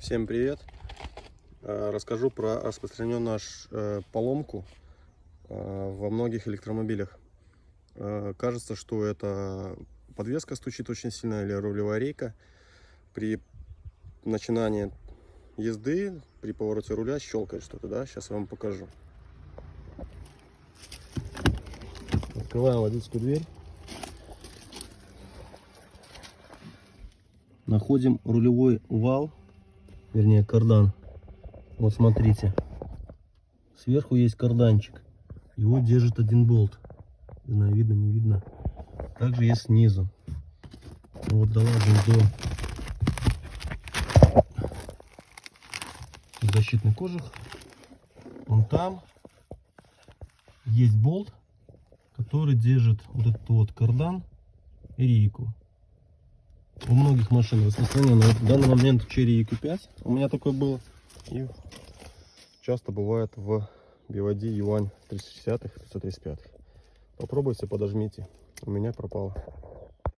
Всем привет! Расскажу про распространенную поломку во многих электромобилях. Кажется, что это подвеска стучит очень сильно или рулевая рейка. При начинании езды, при повороте руля щелкает что-то, да? Сейчас я вам покажу. Открываем водительскую дверь. Находим рулевой вал, вернее кардан. Вот смотрите, сверху есть карданчик, его держит один болт. Не знаю, видно, не видно. Также есть снизу. Вот долазим до защитный кожух. Вон там есть болт, который держит вот этот вот кардан и рейку. У многих машин распространено. Вот в данный момент Chery EQ5 у меня такое было. И часто бывает в BYD Yuan 360 535. Попробуйте, подожмите. У меня пропало.